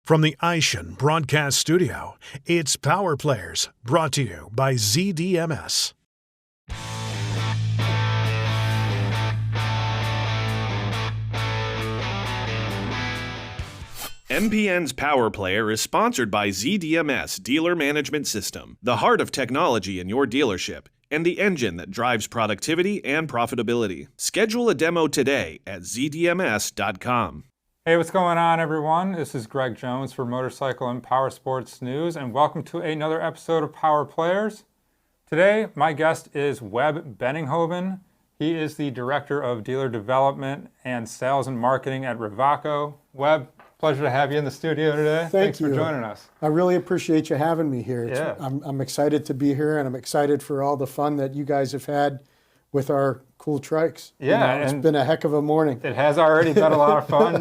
From the Ishan Broadcast Studio, it's Power Players, brought to you by ziiDMS. MPN's Power Player is sponsored by ziiDMS Dealer Management System, the heart of technology in your dealership, and the engine that drives productivity and profitability. Schedule a demo today at ziiDMS.com. Hey, what's going on, everyone? This is Greg Jones for Motorcycle and Powersports News, and welcome to another episode of Power Players. Today, my guest is Webb Benninghoven. He is the Director of Dealer Development and Sales and Marketing at Rewaco. Webb, pleasure to have you in the studio today. Thanks for joining us. I really appreciate you having me here. Yeah. I'm excited to be here, and I'm excited for all the fun that you guys have had with our cool trikes. Yeah, it's been a heck of a morning. It has already been a lot of fun.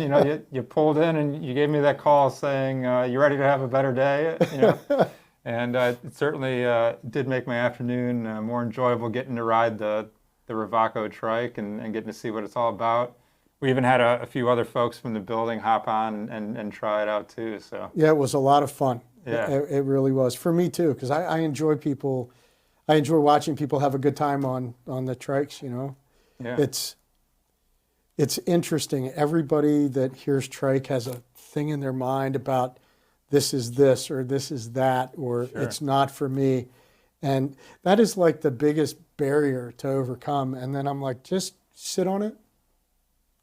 You pulled in and you gave me that call saying you're ready to have a better day. And it certainly did make my afternoon more enjoyable getting to ride the Rewaco trike and getting to see what it's all about. We even had a few other folks from the building hop on and try it out too. So yeah, it was a lot of fun. Yeah, it really was for me too, because I enjoy people. I enjoy watching people have a good time on the trikes. Yeah. It's interesting. Everybody that hears trike has a thing in their mind about this is this or this is that or Sure. It's not for me, and that is like the biggest barrier to overcome. And then I'm like, just sit on it,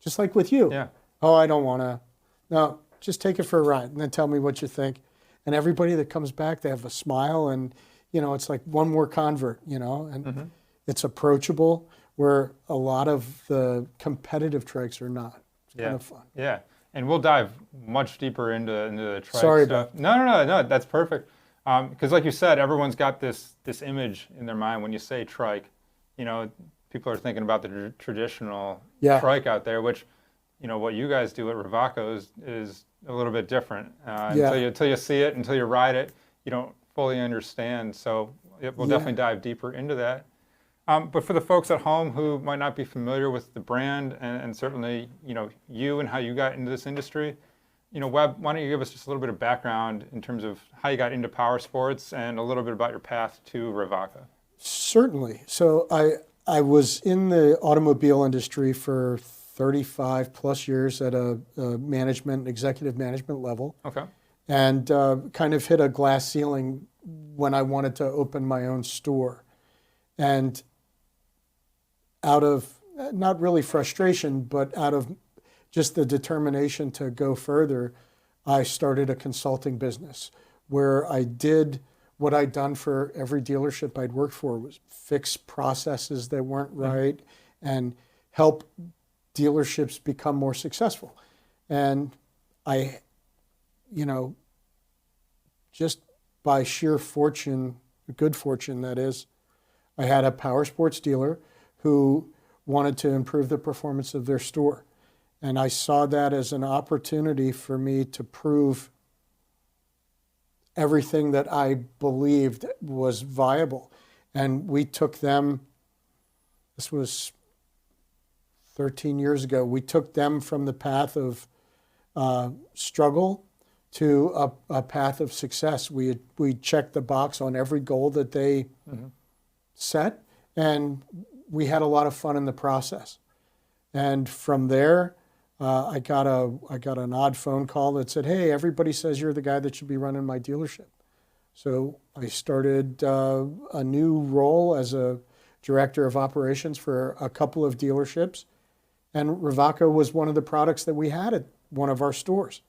just like with you. Yeah. Oh, I don't want to. No, just take it for a ride and then tell me what you think. And everybody that comes back, they have a smile, and it's like one more convert, and It's approachable, where a lot of the competitive trikes are not. It's kind of fun. Yeah, and we'll dive much deeper into the trike Sorry stuff. about No, that's perfect. Because like you said, everyone's got this image in their mind when you say trike. People are thinking about the traditional trike out there, which, what you guys do at Rewaco is a little bit different. Until you see it, until you ride it, you don't fully understand. So we'll definitely dive deeper into that. But for the folks at home who might not be familiar with the brand and certainly, you and how you got into this industry, Webb, why don't you give us just a little bit of background in terms of how you got into Powersports and a little bit about your path to Rewaco? Certainly. So I was in the automobile industry for 35 plus years at a executive management level. Okay. And kind of hit a glass ceiling when I wanted to open my own store. And out of, not really frustration, but out of just the determination to go further, I started a consulting business where I did what I'd done for every dealership I'd worked for, was fix processes that weren't right and help dealerships become more successful. And I, just by sheer fortune, good fortune that is, I had a Powersports dealer who wanted to improve the performance of their store. And I saw that as an opportunity for me to prove everything that I believed was viable. And we took them, this was 13 years ago, we took them from the path of struggle to a path of success. We checked the box on every goal that they set, and we had a lot of fun in the process. And from there, I got an odd phone call that said, "Hey, everybody says you're the guy that should be running my dealership." So I started a new role as a director of operations for a couple of dealerships, and Rewaco was one of the products that we had at one of our stores.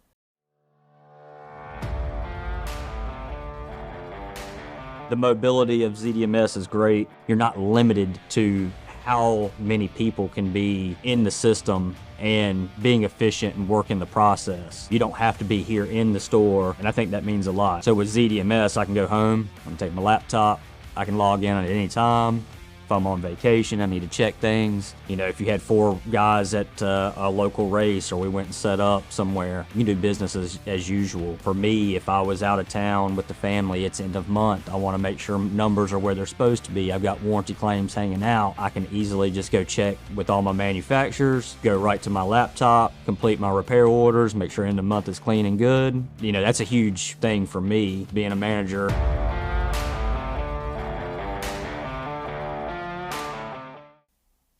The mobility of ziiDMS is great. You're not limited to how many people can be in the system and being efficient and working the process. You don't have to be here in the store, and I think that means a lot. So with ziiDMS, I can go home, I can take my laptop, I can log in at any time, If I'm on vacation, I need to check things. You know, if you had 4 guys at a local race, or we went and set up somewhere, you do business as usual. For me, if I was out of town with the family, it's end of month. I want to make sure numbers are where they're supposed to be. I've got warranty claims hanging out. I can easily just go check with all my manufacturers, go right to my laptop, complete my repair orders, make sure end of month is clean and good. You know, that's a huge thing for me, being a manager.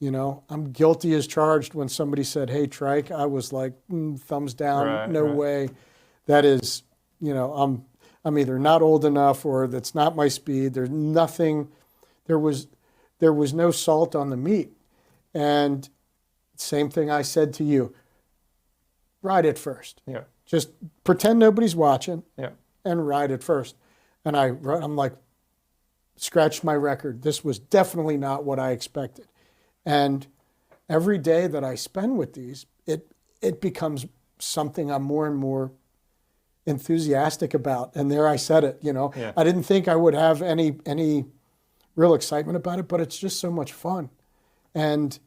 You know, I'm guilty as charged when somebody said, hey, Trike, I was like, thumbs down, no way. That is, you know, I'm either not old enough or that's not my speed. There's nothing, there was no salt on the meat. And same thing I said to you, ride it first. Yeah. Just pretend nobody's watching and ride it first. And I'm like, scratched my record. This was definitely not what I expected. And every day that I spend with these, it becomes something I'm more and more enthusiastic about. And there I said it, you know. I didn't think I would have any real excitement about it, but it's just so much fun. And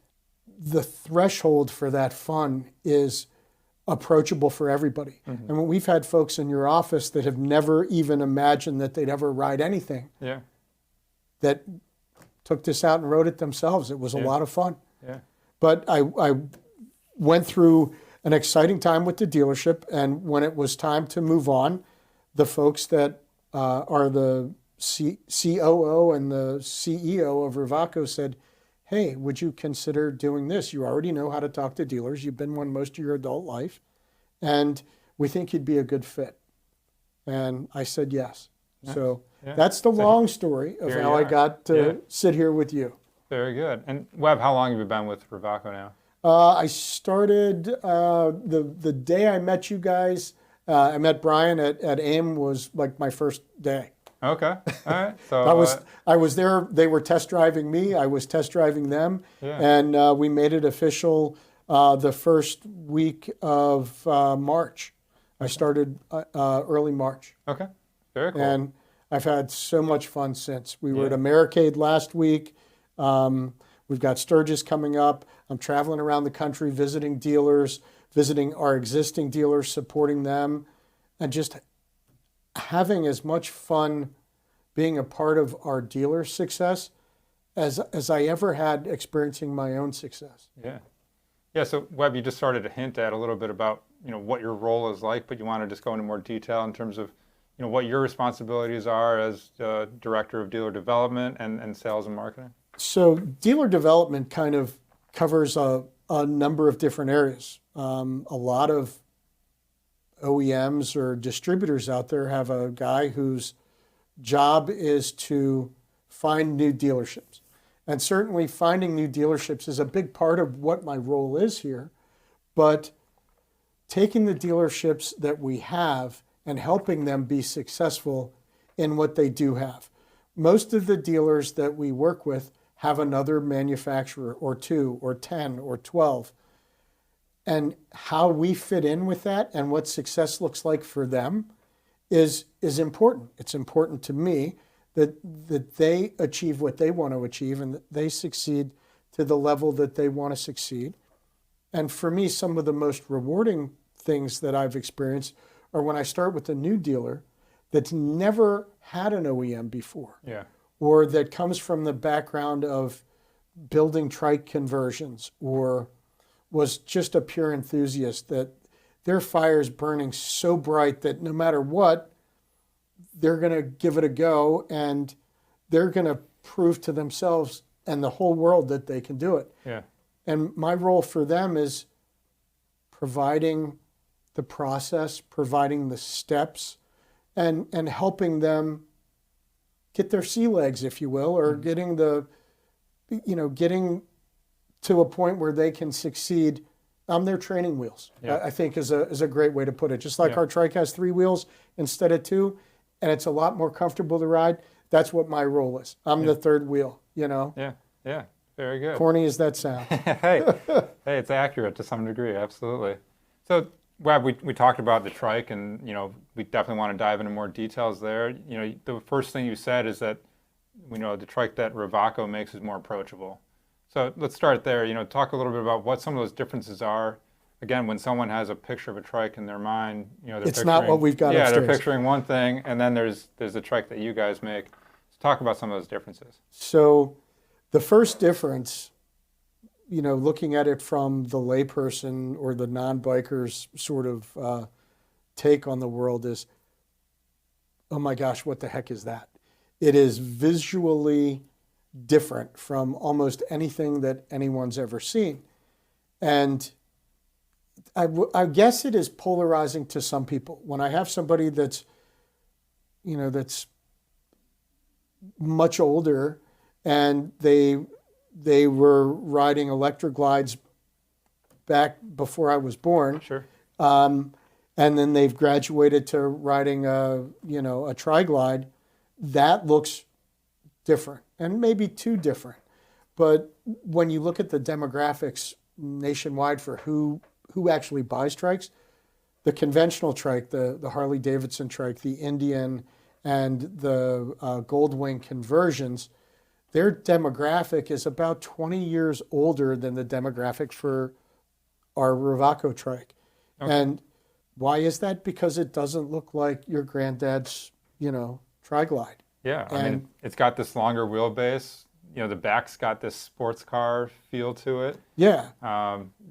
the threshold for that fun is approachable for everybody. Mm-hmm. And when we've had folks in your office that have never even imagined that they'd ever ride anything, that took this out and rode it themselves. It was a lot of fun. But I went through an exciting time with the dealership, and when it was time to move on, the folks that are the COO and the CEO of Rewaco said, hey, would you consider doing this? You already know how to talk to dealers. You've been one most of your adult life, and we think you'd be a good fit. And I said yes. So that's the long story of how I got to sit here with you. Very good. And Webb, how long have you been with Rewaco now? I started the day I met you guys. I met Brian at AIM was like my first day. Okay. All right. So I was there. They were test driving me. I was test driving them, and we made it official the first week of March. I started early March. Okay. Very cool. And I've had so much fun since. We were at Americade last week. We've got Sturgis coming up. I'm traveling around the country visiting dealers, visiting our existing dealers, supporting them, and just having as much fun being a part of our dealer success as I ever had experiencing my own success. Yeah, so Webb, you just started to hint at a little bit about, you know, what your role is like, but you want to just go into more detail in terms of, you know, what your responsibilities are as Director of Dealer Development and Sales and Marketing? So dealer development kind of covers a number of different areas. A lot of OEMs or distributors out there have a guy whose job is to find new dealerships. And certainly finding new dealerships is a big part of what my role is here. But taking the dealerships that we have and helping them be successful in what they do have. Most of the dealers that we work with have another manufacturer or 2 or 10 or 12. And how we fit in with that and what success looks like for them is important. It's important to me that they achieve what they want to achieve and that they succeed to the level that they want to succeed. And for me, some of the most rewarding things that I've experienced are when I start with a new dealer that's never had an OEM before, or that comes from the background of building trike conversions, or was just a pure enthusiast, that their fire's burning so bright that no matter what, they're going to give it a go, and they're going to prove to themselves and the whole world that they can do it. And my role for them is providing the process, providing the steps, and helping them get their sea legs, if you will, or getting to a point where they can succeed on their training wheels. I think is a great way to put it. Just like our trike has 3 wheels instead of 2, and it's a lot more comfortable to ride. That's what my role is. I'm the third wheel, you know? Yeah, very good. Corny as that sounds. hey, it's accurate to some degree, absolutely. So, Webb, we talked about the trike, and, you know, we definitely want to dive into more details there. You know, the first thing you said is that we know the trike that Rewaco makes is more approachable. So let's start there. Talk a little bit about what some of those differences are. Again, when someone has a picture of a trike in their mind, they're it's not what we've got upstairs. They're picturing one thing, and then there's the trike that you guys make. So talk about some of those differences. So the first difference, looking at it from the layperson or the non-biker's sort of take on the world is, oh my gosh, what the heck is that? It is visually different from almost anything that anyone's ever seen. And I guess it is polarizing to some people. When I have somebody that's much older and they were riding electric glides back before I was born. Sure. And then they've graduated to riding a tri-glide. That looks different, and maybe too different. But when you look at the demographics nationwide for who actually buys trikes, the conventional trike, the Harley Davidson trike, the Indian, and the Goldwing conversions, their demographic is about 20 years older than the demographic for our Rewaco trike. Okay. And why is that? Because it doesn't look like your granddad's, tri-glide. Yeah, I mean, it's got this longer wheelbase. The back's got this sports car feel to it. Yeah.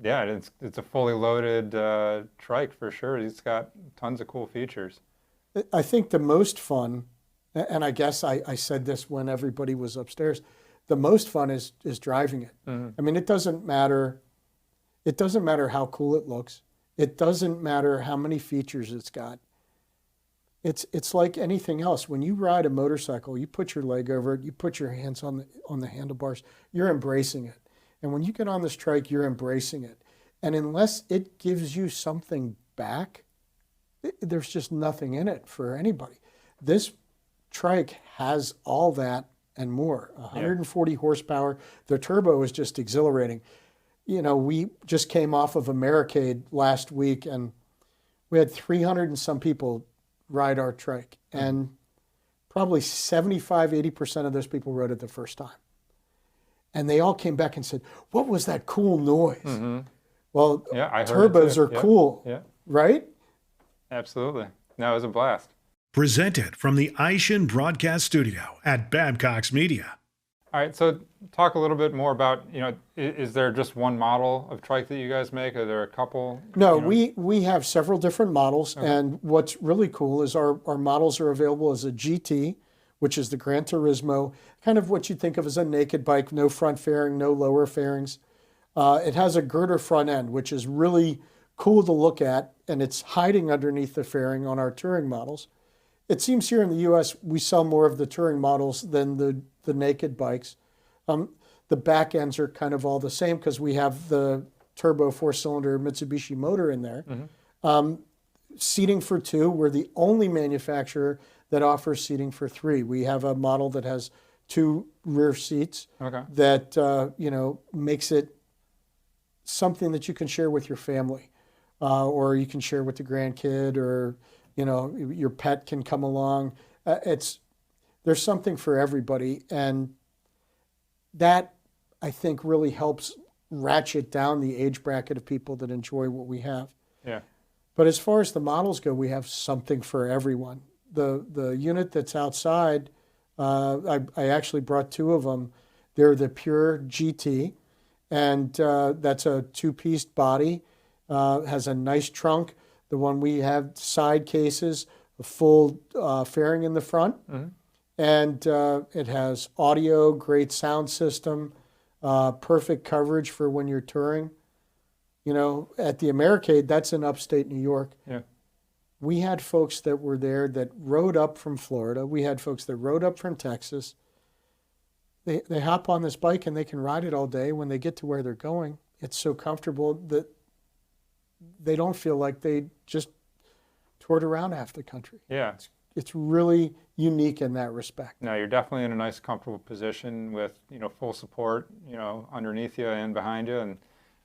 It's a fully loaded trike for sure. It's got tons of cool features. I think the most fun, and I guess I said this when everybody was upstairs, the most fun is driving it. Mm-hmm. I mean, it doesn't matter how cool it looks. It doesn't matter how many features it's got. It's like anything else. When you ride a motorcycle, you put your leg over it, you put your hands on the handlebars, you're embracing it. And when you get on this trike, you're embracing it. And unless it gives you something back, there's just nothing in it for anybody. This trike has all that and more. 140 horsepower. The turbo is just exhilarating. We just came off of Americade last week, and we had 300 and some people ride our trike, and probably 75-80% of those people rode it the first time, and they all came back and said, "What was that cool noise?" Mm-hmm. Well, I heard turbos are cool, right? Absolutely. No, it was a blast. Presented from the Aishin Broadcast Studio at Babcock's Media. All right, so talk a little bit more about, is there just one model of trike that you guys make? Are there a couple? No, we have several different models, okay. And what's really cool is our models are available as a GT, which is the Gran Turismo, kind of what you think of as a naked bike, no front fairing, no lower fairings. It has a girder front end, which is really cool to look at, and it's hiding underneath the fairing on our touring models. It seems here in the U.S. we sell more of the touring models than the naked bikes. The back ends are kind of all the same because we have the turbo 4-cylinder Mitsubishi motor in there. Mm-hmm. Seating for 2, we're the only manufacturer that offers seating for 3. We have a model that has 2 rear seats that makes it something that you can share with your family, or you can share with the grandkid, or your pet can come along. There's something for everybody, and that, I think, really helps ratchet down the age bracket of people that enjoy what we have. Yeah. But as far as the models go, we have something for everyone. The unit that's outside, I actually brought 2 of them. They're the pure GT, and that's a 2-piece body, has a nice trunk. The one we have, side cases, a full fairing in the front. Mm-hmm. And it has audio, great sound system, perfect coverage for when you're touring. At the Americade, that's in upstate New York. Yeah. We had folks that were there that rode up from Florida. We had folks that rode up from Texas. They hop on this bike and they can ride it all day. When they get to where they're going, it's so comfortable that they don't feel like they just toured around half the country. Yeah. It's really unique in that respect. No, you're definitely in a nice, comfortable position with, full support, underneath you and behind you.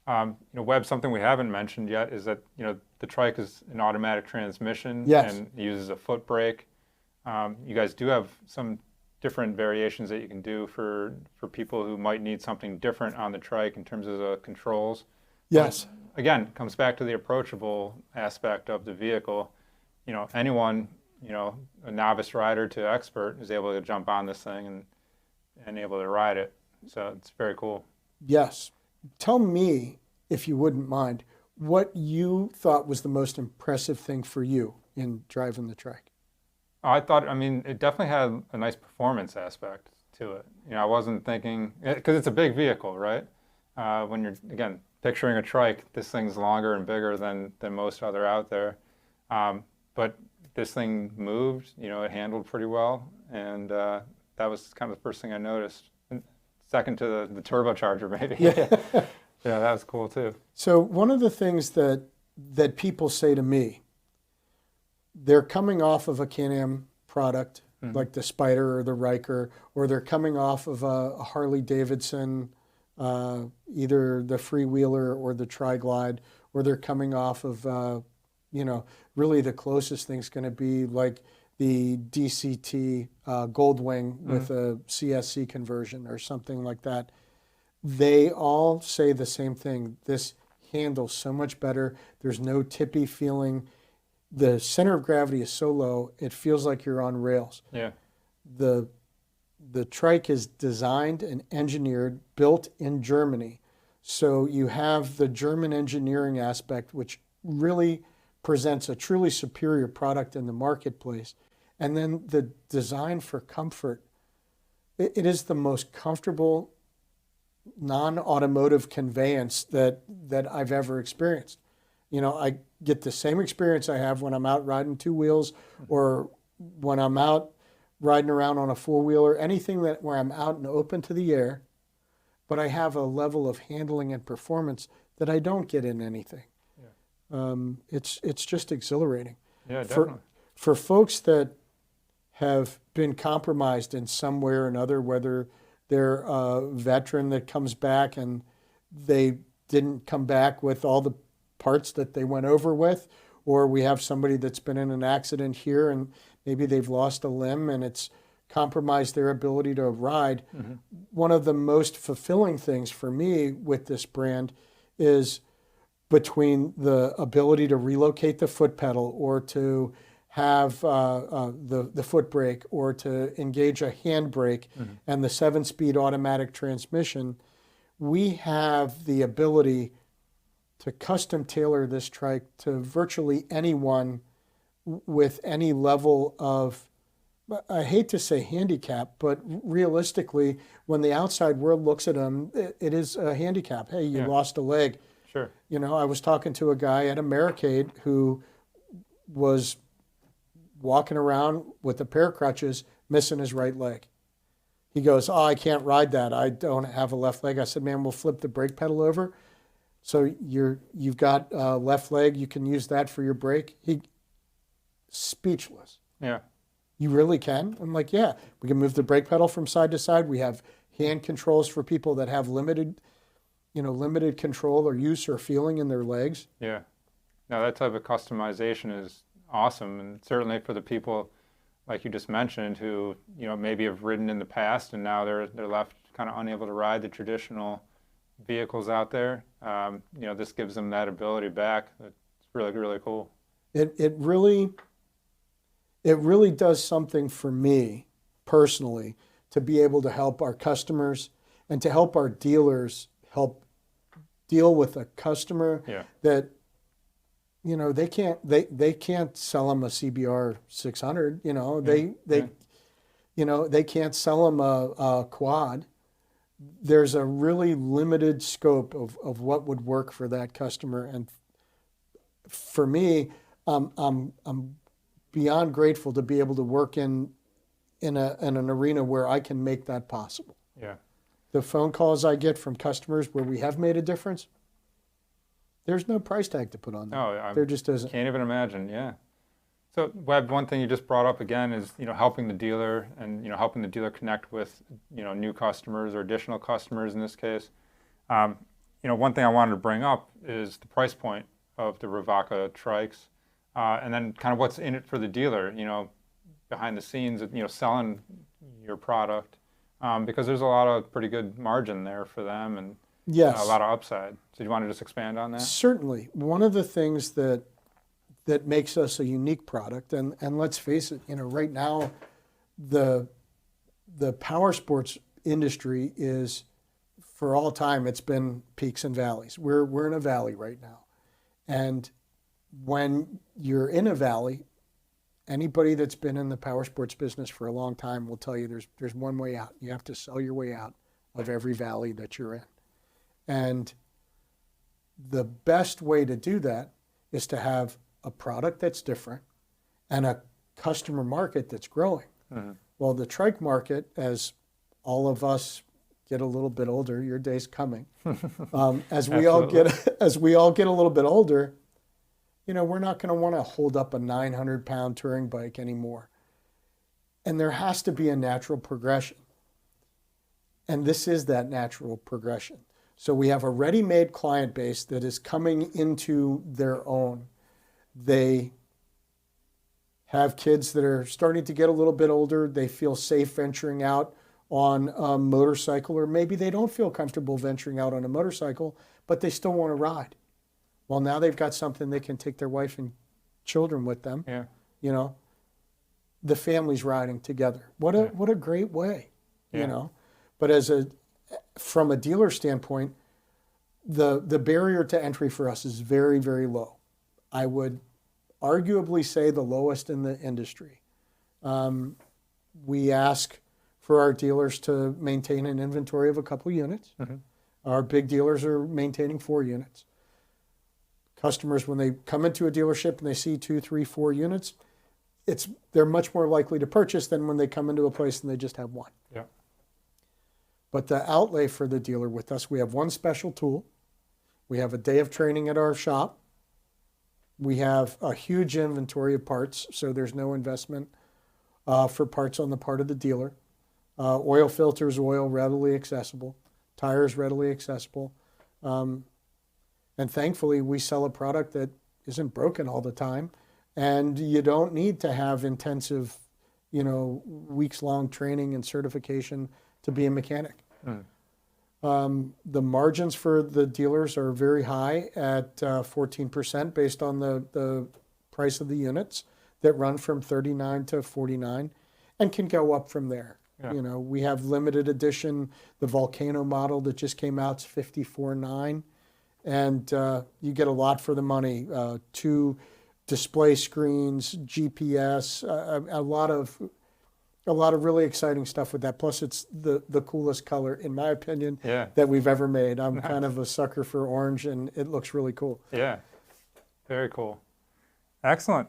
And, Webb, something we haven't mentioned yet is that, the trike is an automatic transmission. Yes. And uses a foot brake. You guys do have some different variations that you can do for people who might need something different on the trike in terms of the controls. Yes. But again, it comes back to the approachable aspect of the vehicle. Anyone, a novice rider to expert is able to jump on this thing and able to ride it. So it's very cool. Yes. Tell me, if you wouldn't mind, what you thought was the most impressive thing for you in driving the trike. I mean, it definitely had a nice performance aspect to it. I wasn't thinking, because it's a big vehicle, right? When you're, again, picturing a trike, this thing's longer and bigger than most other out there. But this thing moved, it handled pretty well. And that was kind of the first thing I noticed. And second to the turbocharger, maybe. Yeah. Yeah, that was cool too. So one of the things that people say to me, they're coming off of a Can-Am product, like the Spyder or the Riker, or they're coming off of a Harley Davidson, either the Freewheeler or the Tri-Glide, or they're coming off of, really the closest thing's going to be like the DCT Goldwing with a CSC conversion or something like that. They all say the same thing. This handles so much better. There's no tippy feeling. The center of gravity is so low, it feels like you're on rails. Yeah. The trike is designed and engineered, built in Germany. So you have the German engineering aspect, which really presents a truly superior product in the marketplace. And then the design for comfort. It is the most comfortable non-automotive conveyance that I've ever experienced. I get the same experience I have when I'm out riding two wheels or when I'm out riding around on a four-wheeler, anything where I'm out and open to the air, but I have a level of handling and performance that I don't get in anything. Yeah. It's just exhilarating. Yeah, definitely. For folks that have been compromised in some way or another, whether they're a veteran that comes back and they didn't come back with all the parts that they went over with, or we have somebody that's been in an accident here and maybe they've lost a limb and it's compromised their ability to ride. One of the most fulfilling things for me with this brand is between the ability to relocate the foot pedal or to have the foot brake or to engage a hand brake and the 7-speed automatic transmission, we have the ability to custom tailor this trike to virtually anyone with any level of, I hate to say handicap, but realistically, when the outside world looks at them, it is a handicap. Hey, you lost a leg. Sure. I was talking to a guy at a Americade who was walking around with a pair of crutches, missing his right leg. He goes, I can't ride that. I don't have a left leg. I said, man, we'll flip the brake pedal over. So you've got a left leg. You can use that for your brake. He speechless. Yeah. You really can? I'm like, yeah. We can move the brake pedal from side to side. We have hand controls for people that have limited control or use or feeling in their legs. Yeah. Now that type of customization is awesome, and certainly for the people like you just mentioned who maybe have ridden in the past and now they're left kind of unable to ride the traditional vehicles out there. This gives them that ability back. It's really, really cool. It really does something for me personally to be able to help our customers and to help our dealers help deal with a customer that they can't sell them a CBR 600. They can't sell them a quad. There's a really limited scope of what would work for that customer, and for me, I'm beyond grateful to be able to work in an arena where I can make that possible. Yeah. The phone calls I get from customers where we have made a difference, there's no price tag to put on them. No, there just isn't. Can't even imagine. Yeah. So Webb, one thing you just brought up again is helping the dealer and helping the dealer connect with new customers or additional customers in this case. One thing I wanted to bring up is the price point of the Rewaco trikes, and then kind of what's in it for the dealer. Behind the scenes, selling your product, because there's a lot of pretty good margin there for them and Yes. a lot of upside. So do you want to just expand on that? Certainly. One of the things that makes us a unique product, and let's face it, right now the power sports industry is, for all time, it's been peaks and valleys. We're in a valley right now. And when you're in a valley, anybody that's been in the power sports business for a long time will tell you there's one way out. You have to sell your way out of every valley that you're in. And the best way to do that is to have a product that's different and a customer market that's growing. Mm-hmm. Well, the trike market, as all of us get a little bit older, your day's coming. As we all get a little bit older, we're not going to want to hold up a 900-pound touring bike anymore. And there has to be a natural progression. And this is that natural progression. So we have a ready-made client base that is coming into their own. They have kids that are starting to get a little bit older. They feel safe venturing out on a motorcycle, or maybe they don't feel comfortable venturing out on a motorcycle, but they still want to ride. Well, now they've got something they can take their wife and children with them. Yeah. The family's riding together. What a great way, But from a dealer standpoint, the barrier to entry for us is very, very low. I would arguably say the lowest in the industry. We ask for our dealers to maintain an inventory of a couple units. Mm-hmm. Our big dealers are maintaining 4 units. Customers, when they come into a dealership and they see 2, 3, 4 units, they're much more likely to purchase than when they come into a place and they just have 1. Yeah. But the outlay for the dealer with us, we have 1 special tool. We have a day of training at our shop. We have a huge inventory of parts, so there's no investment for parts on the part of the dealer. Oil filters, oil readily accessible. Tires readily accessible. And thankfully, we sell a product that isn't broken all the time. And you don't need to have intensive, weeks-long training and certification to be a mechanic. The margins for the dealers are very high at 14% based on the price of the units that run from $39 to $49 and can go up from there. Yeah. We have limited edition, the Volcano model that just came out, is $54.9, and you get a lot for the money. 2 display screens, GPS, a lot of really exciting stuff with that. Plus, it's the coolest color, in my opinion, that we've ever made. I'm kind of a sucker for orange, and it looks really cool. Yeah, very cool. Excellent.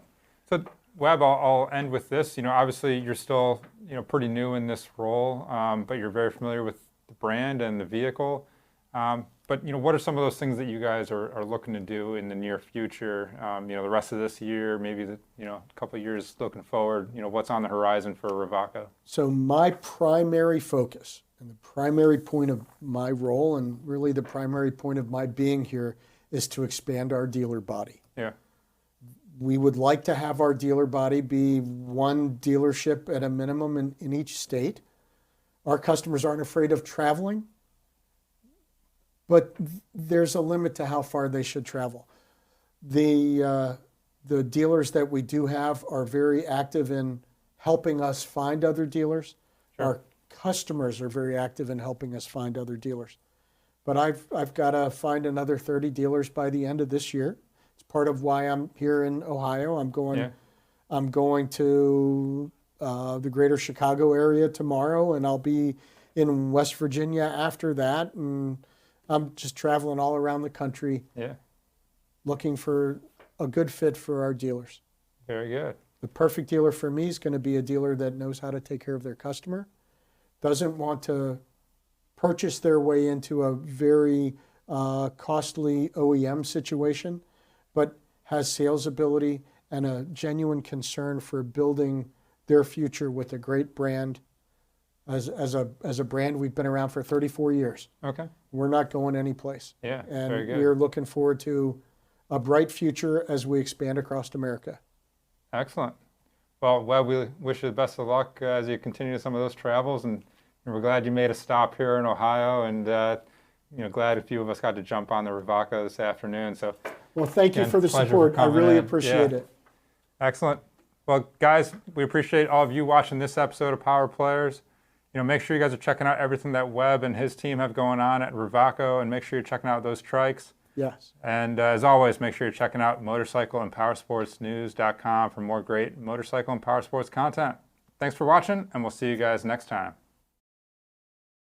So, Webb, I'll end with this. Obviously, you're still, pretty new in this role, but you're very familiar with the brand and the vehicle. But, what are some of those things that you guys are looking to do in the near future? The rest of this year, maybe a couple of years looking forward. What's on the horizon for Rewaco? So my primary focus and the primary point of my role, and really the primary point of my being here, is to expand our dealer body. Yeah. We would like to have our dealer body be 1 dealership at a minimum in each state. Our customers aren't afraid of traveling, but there's a limit to how far they should travel. The dealers that we do have are very active in helping us find other dealers. Sure. Our customers are very active in helping us find other dealers. But I've got to find another 30 dealers by the end of this year. It's part of why I'm here in Ohio. I'm going to the greater Chicago area tomorrow, and I'll be in West Virginia after that. And I'm just traveling all around the country, looking for a good fit for our dealers. Very good. The perfect dealer for me is going to be a dealer that knows how to take care of their customer, doesn't want to purchase their way into a very costly OEM situation, but has sales ability and a genuine concern for building their future with a great brand. As a brand, we've been around for 34 years. Okay. We're not going anyplace. Yeah, and very good. We're looking forward to a bright future as we expand across America. Excellent. Well, Webb, we wish you the best of luck as you continue some of those travels, and we're glad you made a stop here in Ohio, and glad a few of us got to jump on the Rewaco this afternoon. So, well, thank you for the support. I really appreciate it. Excellent. Well, guys, we appreciate all of you watching this episode of Power Players. Make sure you guys are checking out everything that Webb and his team have going on at Rewaco, and make sure you're checking out those trikes. Yes. And as always, make sure you're checking out motorcycle and powersportsnews.com for more great motorcycle and powersports content. Thanks for watching, and we'll see you guys next time.